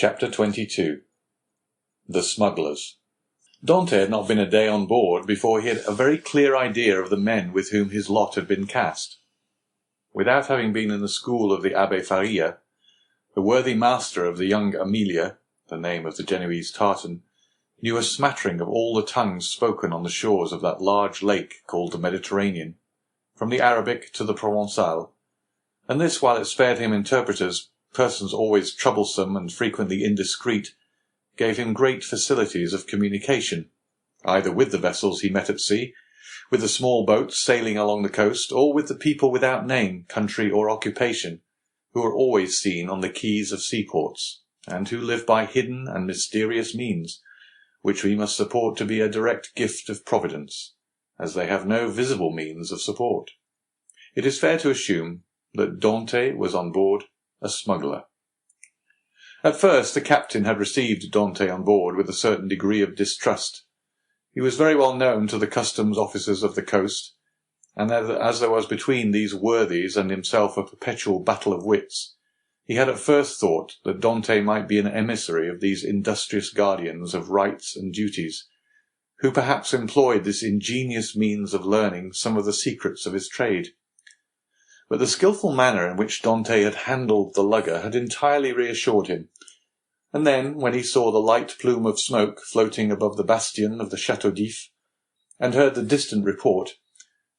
Chapter 22 The Smugglers. Dante had not been a day on board before he had a very clear idea of the men with whom his lot had been cast. Without having been in the school of the Abbé Faria, the worthy master of the young Amelia, the name of the Genoese tartan, knew a smattering of all the tongues spoken on the shores of that large lake called the Mediterranean, from the Arabic to the Provençal, and this, while it spared him interpreters, persons always troublesome and frequently indiscreet, gave him great facilities of communication, either with the vessels he met at sea, with the small boats sailing along the coast, or with the people without name, country, or occupation, who are always seen on the quays of seaports, and who live by hidden and mysterious means, which we must support to be a direct gift of Providence, as they have no visible means of support. It is fair to assume that Dante was on board a smuggler. At first the captain had received Dante on board with a certain degree of distrust. He was very well known to the customs officers of the coast, and as there was between these worthies and himself a perpetual battle of wits, he had at first thought that Dante might be an emissary of these industrious guardians of rights and duties, who perhaps employed this ingenious means of learning some of the secrets of his trade. But the skilful manner in which Dante had handled the lugger had entirely reassured him, and then, when he saw the light plume of smoke floating above the bastion of the Château d'If, and heard the distant report,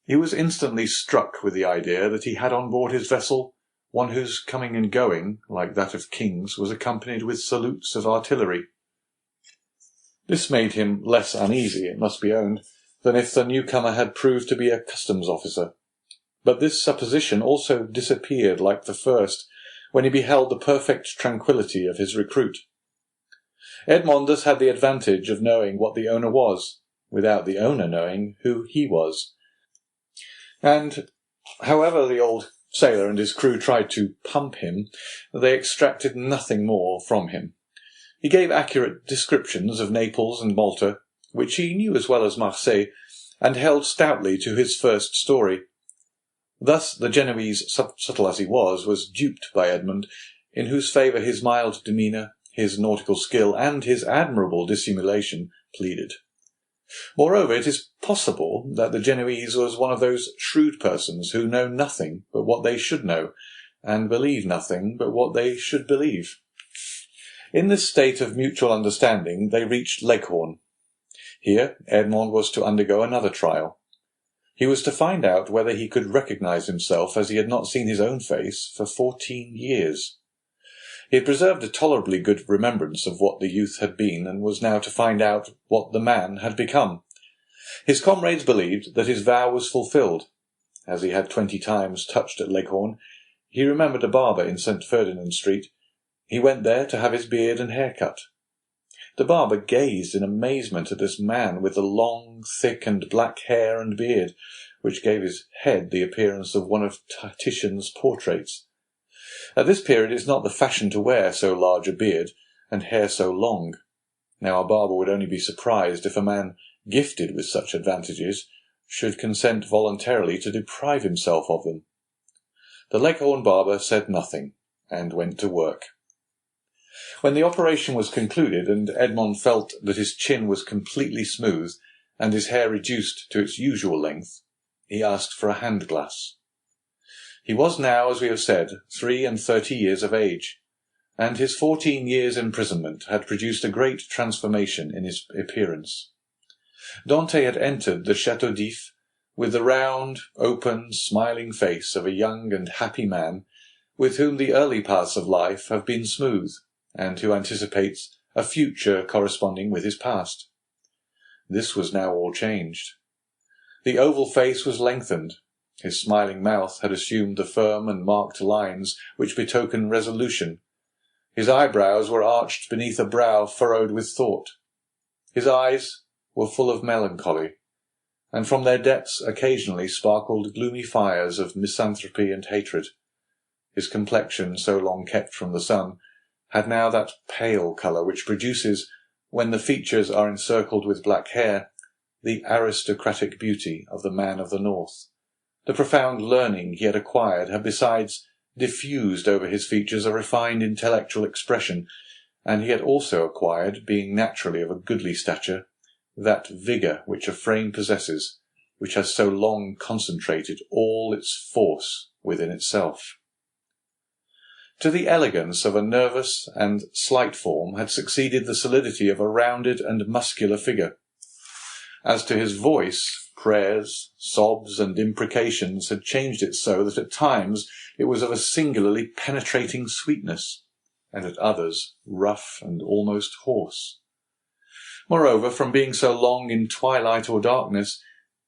he was instantly struck with the idea that he had on board his vessel one whose coming and going, like that of kings, was accompanied with salutes of artillery. This made him less uneasy, it must be owned, than if the newcomer had proved to be a customs officer. But this supposition also disappeared like the first, when he beheld the perfect tranquillity of his recruit. Edmondus had the advantage of knowing what the owner was, without the owner knowing who he was. And, however the old sailor and his crew tried to pump him, they extracted nothing more from him. He gave accurate descriptions of Naples and Malta, which he knew as well as Marseille, and held stoutly to his first story. Thus the Genoese, subtle as he was duped by Edmund, in whose favour his mild demeanour, his nautical skill, and his admirable dissimulation pleaded. Moreover, it is possible that the Genoese was one of those shrewd persons who know nothing but what they should know, and believe nothing but what they should believe. In this state of mutual understanding they reached Leghorn. Here Edmond was to undergo another trial. He was to find out whether he could recognize himself, as he had not seen his own face for 14 years. He had preserved a tolerably good remembrance of what the youth had been, and was now to find out what the man had become. His comrades believed that his vow was fulfilled. As he had 20 times touched at Leghorn, he remembered a barber in St. Ferdinand Street. He went there to have his beard and hair cut. The barber gazed in amazement at this man with the long, thick and black hair and beard, which gave his head the appearance of one of Titian's portraits. At this period it is not the fashion to wear so large a beard, and hair so long. Now a barber would only be surprised if a man gifted with such advantages should consent voluntarily to deprive himself of them. The Leghorn barber said nothing, and went to work. When the operation was concluded, and Edmond felt that his chin was completely smooth, and his hair reduced to its usual length, he asked for a hand-glass. He was now, as we have said, 33 years of age, and his 14 years' imprisonment had produced a great transformation in his appearance. Dante had entered the Château d'If with the round, open, smiling face of a young and happy man, with whom the early paths of life have been smooth, and who anticipates a future corresponding with his past. This was now all changed. The oval face was lengthened. His smiling mouth had assumed the firm and marked lines which betoken resolution. His eyebrows were arched beneath a brow furrowed with thought. His eyes were full of melancholy, and from their depths occasionally sparkled gloomy fires of misanthropy and hatred. His complexion, so long kept from the sun, had now that pale colour which produces, when the features are encircled with black hair, the aristocratic beauty of the man of the north. The profound learning he had acquired had besides diffused over his features a refined intellectual expression, and he had also acquired, being naturally of a goodly stature, that vigour which a frame possesses, which has so long concentrated all its force within itself. To the elegance of a nervous and slight form had succeeded the solidity of a rounded and muscular figure. As to his voice, prayers, sobs, and imprecations had changed it so that at times it was of a singularly penetrating sweetness, and at others rough and almost hoarse. Moreover, from being so long in twilight or darkness,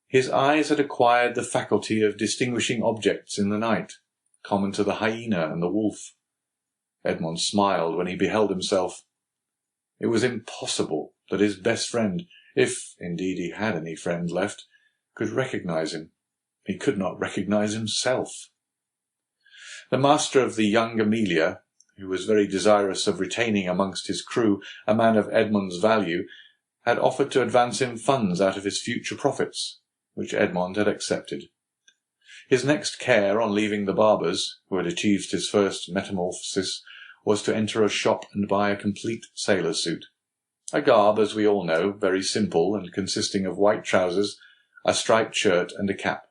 his eyes had acquired the faculty of distinguishing objects in the night, common to the hyena and the wolf. Edmond smiled when he beheld himself. It was impossible that his best friend, if indeed he had any friend left, could recognize him. He could not recognize himself. The master of the young Amelia, who was very desirous of retaining amongst his crew a man of Edmond's value, had offered to advance him funds out of his future profits, which Edmond had accepted. His next care on leaving the barber's, who had achieved his first metamorphosis, was to enter a shop and buy a complete sailor suit. A garb, as we all know, very simple and consisting of white trousers, a striped shirt, and a cap.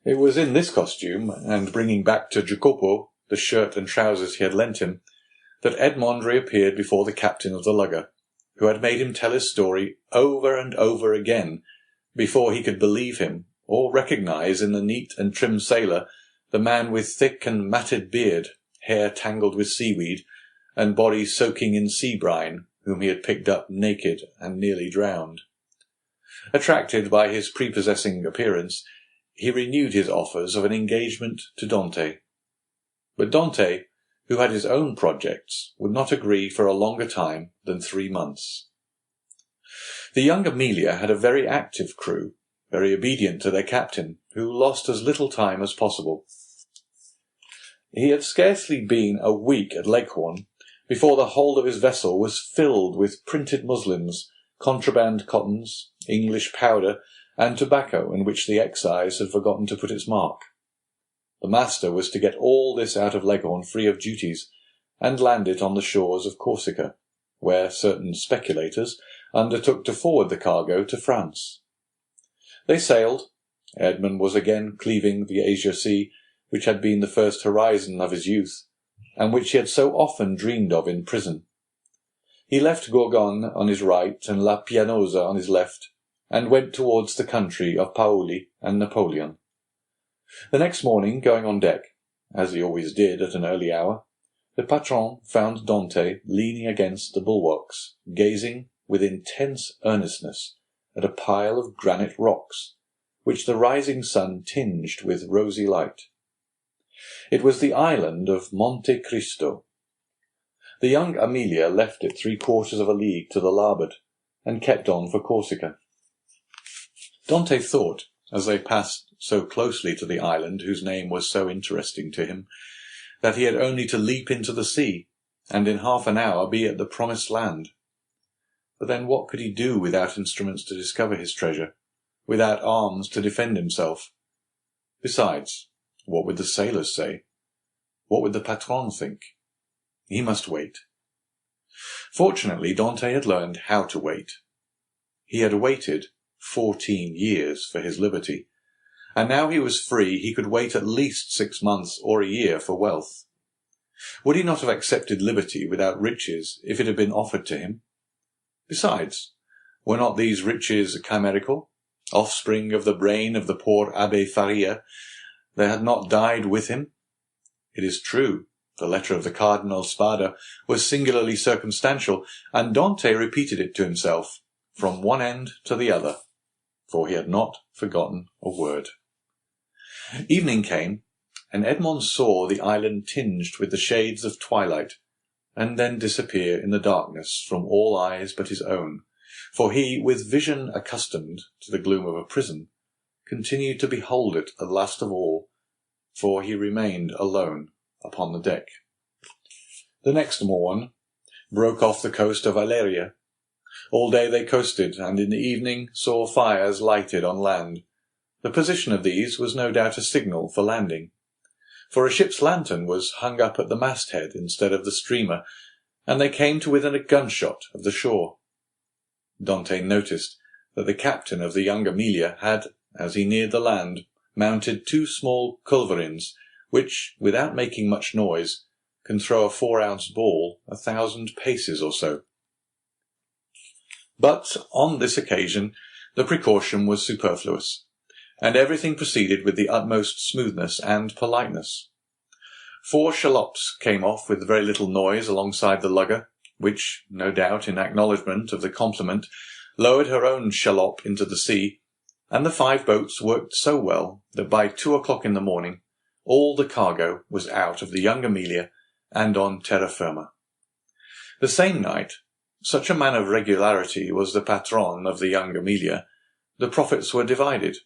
It was in this costume, and bringing back to Jacopo the shirt and trousers he had lent him, that Edmond reappeared before the captain of the lugger, who had made him tell his story over and over again before he could believe him or recognize in the neat and trim sailor the man with thick and matted beard, hair tangled with seaweed, and body soaking in sea brine, whom he had picked up naked and nearly drowned. Attracted by his prepossessing appearance, he renewed his offers of an engagement to Dante. But Dante, who had his own projects, would not agree for a longer time than 3 months. The young Amelia had a very active crew, very obedient to their captain, who lost as little time as possible. He had scarcely been a week at Leghorn before the hold of his vessel was filled with printed muslins, contraband cottons, English powder, and tobacco in which the excise had forgotten to put its mark. The master was to get all this out of Leghorn free of duties, and land it on the shores of Corsica, where certain speculators undertook to forward the cargo to France. They sailed. Edmond was again cleaving the Azure Sea, which had been the first horizon of his youth, and which he had so often dreamed of in prison. He left Gorgone on his right and La Pianosa on his left, and went towards the country of Paoli and Napoleon. The next morning, going on deck, as he always did at an early hour, the patron found Dante leaning against the bulwarks, gazing with intense earnestness at a pile of granite rocks, which the rising sun tinged with rosy light. It was the island of Monte Cristo. The young Amelia left it 3/4 of a league to the larboard, and kept on for Corsica. Dante thought, as they passed so closely to the island whose name was so interesting to him, that he had only to leap into the sea, and in half an hour be at the promised land. But then what could he do without instruments to discover his treasure, without arms to defend himself? Besides, what would the sailors say? What would the patron think? He must wait. Fortunately, Dante had learned how to wait. He had waited 14 years for his liberty, and now he was free he could wait at least 6 months or a year for wealth. Would he not have accepted liberty without riches if it had been offered to him? Besides, were not these riches chimerical, offspring of the brain of the poor Abbe Faria? They had not died with him. It is true, the letter of the Cardinal Spada was singularly circumstantial, and Dante repeated it to himself, from one end to the other, for he had not forgotten a word. Evening came, and Edmond saw the island tinged with the shades of twilight, and then disappear in the darkness from all eyes but his own, for he, with vision accustomed to the gloom of a prison, continued to behold it at last of all, for he remained alone upon the deck. The next morn broke off the coast of Aleria. All day they coasted, and in the evening saw fires lighted on land. The position of these was no doubt a signal for landing, for a ship's lantern was hung up at the masthead instead of the streamer, and they came to within a gunshot of the shore. Dante noticed that the captain of the young Amelia had, as he neared the land, mounted 2 small culverins, which, without making much noise, can throw a 4-ounce ball 1,000 paces or so. But on this occasion the precaution was superfluous, and everything proceeded with the utmost smoothness and politeness. 4 shallops came off with very little noise alongside the lugger, which, no doubt in acknowledgment of the compliment, lowered her own shallop into the sea, and the 5 boats worked so well that by 2 o'clock in the morning all the cargo was out of the young Amelia and on terra firma. The same night, such a man of regularity was the patron of the young Amelia, the profits were divided,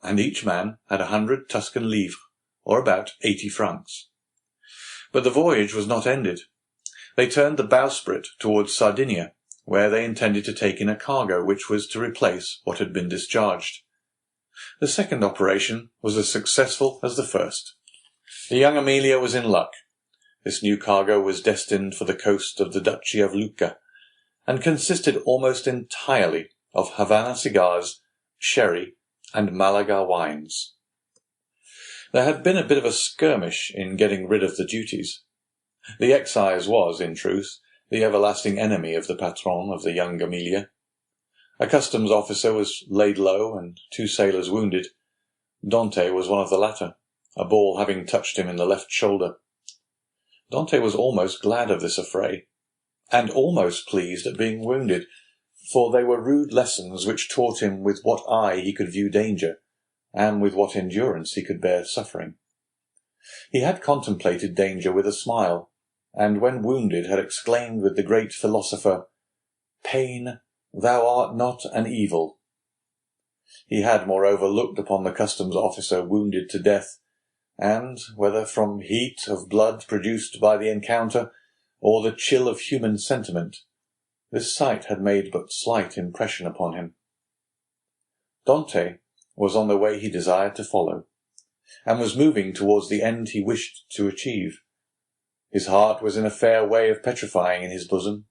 and each man had 100 Tuscan livres, or about 80 francs. But the voyage was not ended. They turned the bowsprit towards Sardinia, where they intended to take in a cargo which was to replace what had been discharged. The second operation was as successful as the first. The young Amelia was in luck. This new cargo was destined for the coast of the Duchy of Lucca, and consisted almost entirely of Havana cigars, sherry, and Malaga wines. There had been a bit of a skirmish in getting rid of the duties. The excise was, in truth, the everlasting enemy of the patron of the young Amelia. A customs officer was laid low, and 2 sailors wounded. Dante was one of the latter, a ball having touched him in the left shoulder. Dante was almost glad of this affray, and almost pleased at being wounded, for they were rude lessons which taught him with what eye he could view danger, and with what endurance he could bear suffering. He had contemplated danger with a smile, and when wounded had exclaimed with the great philosopher, "Pain, thou art not an evil." He had, moreover, looked upon the customs officer wounded to death, and, whether from heat of blood produced by the encounter, or the chill of human sentiment, this sight had made but slight impression upon him. Dante was on the way he desired to follow, and was moving towards the end he wished to achieve. His heart was in a fair way of petrifying in his bosom.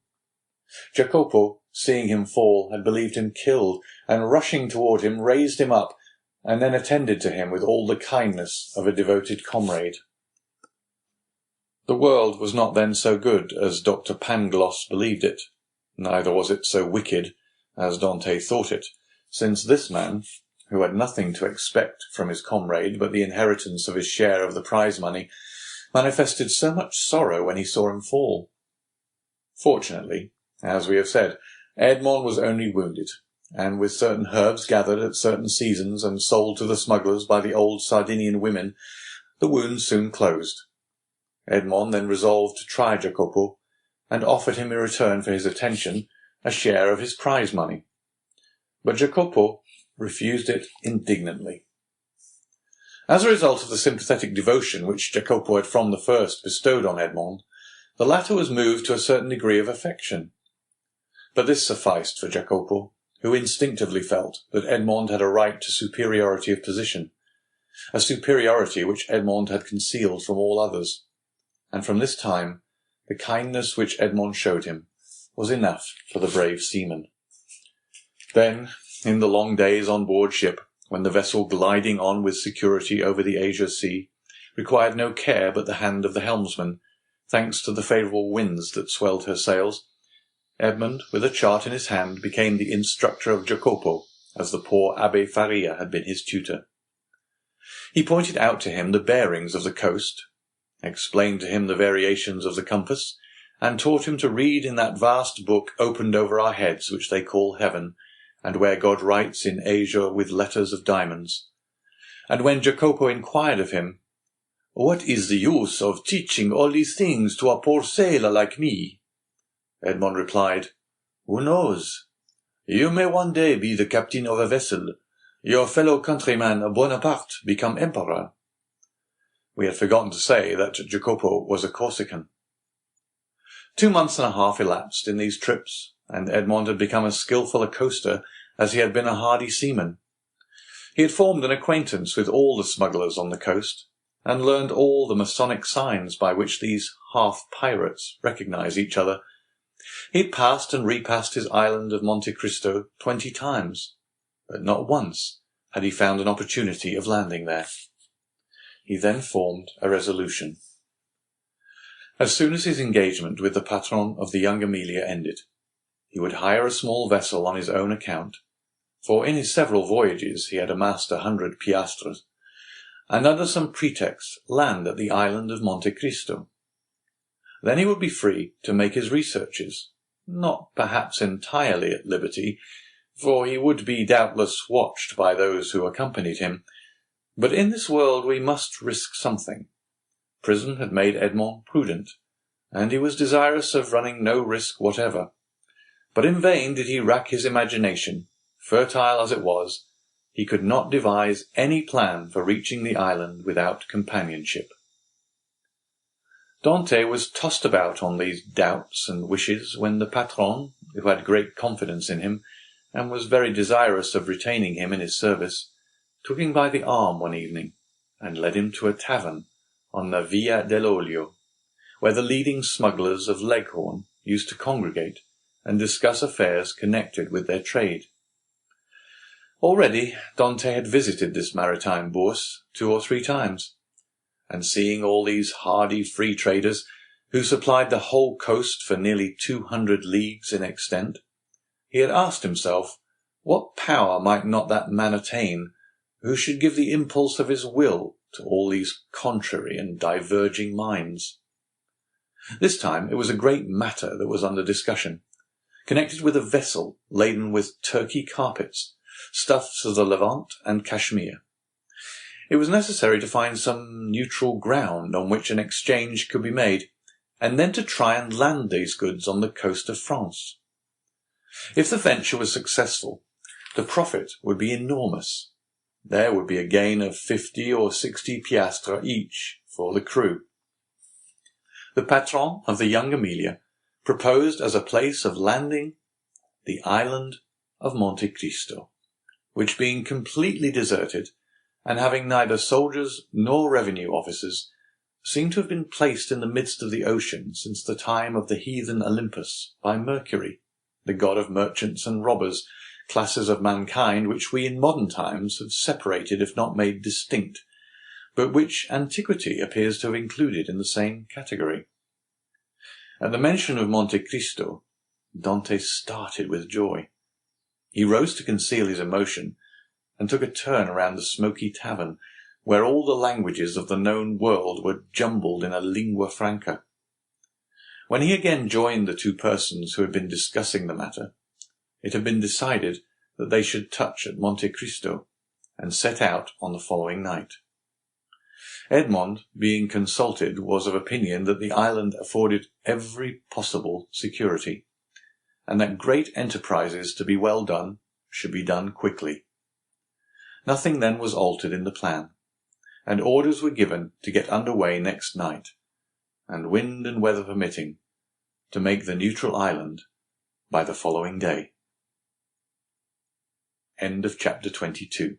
Jacopo, seeing him fall, had believed him killed, and rushing toward him, raised him up, and then attended to him with all the kindness of a devoted comrade. The world was not then so good as Dr. Pangloss believed it, neither was it so wicked as Dante thought it, since this man, who had nothing to expect from his comrade but the inheritance of his share of the prize money, manifested so much sorrow when he saw him fall. Fortunately, as we have said, Edmond was only wounded, and with certain herbs gathered at certain seasons and sold to the smugglers by the old Sardinian women, the wound soon closed. Edmond then resolved to try Jacopo, and offered him in return for his attention a share of his prize money. But Jacopo refused it indignantly. As a result of the sympathetic devotion which Jacopo had from the first bestowed on Edmond, the latter was moved to a certain degree of affection. But this sufficed for Jacopo, who instinctively felt that Edmond had a right to superiority of position, a superiority which Edmond had concealed from all others, and from this time the kindness which Edmond showed him was enough for the brave seaman. Then, in the long days on board ship, when the vessel gliding on with security over the Asia Sea required no care but the hand of the helmsman, thanks to the favourable winds that swelled her sails, Edmond, with a chart in his hand, became the instructor of Jacopo, as the poor Abbé Faria had been his tutor. He pointed out to him the bearings of the coast, explained to him the variations of the compass, and taught him to read in that vast book opened over our heads which they call heaven, and where God writes in azure with letters of diamonds. And when Jacopo inquired of him, "What is the use of teaching all these things to a poor sailor like me?" Edmond replied, "Who knows? You may one day be the captain of a vessel, your fellow countryman Bonaparte become emperor." We had forgotten to say that Jacopo was a Corsican. 2 months and a half elapsed in these trips, and Edmond had become as skilful a coaster as he had been a hardy seaman. He had formed an acquaintance with all the smugglers on the coast, and learned all the Masonic signs by which these half-pirates recognize each other, He had passed and repassed his island of Monte Cristo 20 times, but not once had he found an opportunity of landing there. He then formed a resolution. As soon as his engagement with the patron of the young Amelia ended, he would hire a small vessel on his own account, for in his several voyages he had amassed 100 piastres, and under some pretext land at the island of Monte Cristo. Then he would be free to make his researches, not perhaps entirely at liberty, for he would be doubtless watched by those who accompanied him, but in this world we must risk something. Prison had made Edmond prudent, and he was desirous of running no risk whatever. But in vain did he rack his imagination. Fertile as it was, he could not devise any plan for reaching the island without companionship. Dante was tossed about on these doubts and wishes when the patron, who had great confidence in him, and was very desirous of retaining him in his service, took him by the arm one evening, and led him to a tavern on the Via dell'Olio, where the leading smugglers of Leghorn used to congregate and discuss affairs connected with their trade. Already Dante had visited this maritime bourse 2 or 3 times, and seeing all these hardy free traders, who supplied the whole coast for nearly 200 leagues in extent, he had asked himself, what power might not that man attain who should give the impulse of his will to all these contrary and diverging minds? This time it was a great matter that was under discussion, connected with a vessel laden with Turkey carpets, stuffs of the Levant and Cashmere. It was necessary to find some neutral ground on which an exchange could be made, and then to try and land these goods on the coast of France. If the venture was successful, the profit would be enormous. There would be a gain of 50 or 60 piastres each for the crew. The patron of the young Amelia proposed as a place of landing the island of Monte Cristo, which being completely deserted, and having neither soldiers nor revenue officers, seemed to have been placed in the midst of the ocean since the time of the heathen Olympus by Mercury, the god of merchants and robbers, classes of mankind which we in modern times have separated if not made distinct, but which antiquity appears to have included in the same category. At the mention of Monte Cristo, Dante started with joy. He rose to conceal his emotion, and took a turn around the smoky tavern, where all the languages of the known world were jumbled in a lingua franca. When he again joined the 2 persons who had been discussing the matter, it had been decided that they should touch at Monte Cristo, and set out on the following night. Edmond, being consulted, was of opinion that the island afforded every possible security, and that great enterprises to be well done should be done quickly. Nothing then was altered in the plan, and orders were given to get under way next night, and wind and weather permitting, to make the neutral island by the following day. End of chapter 22.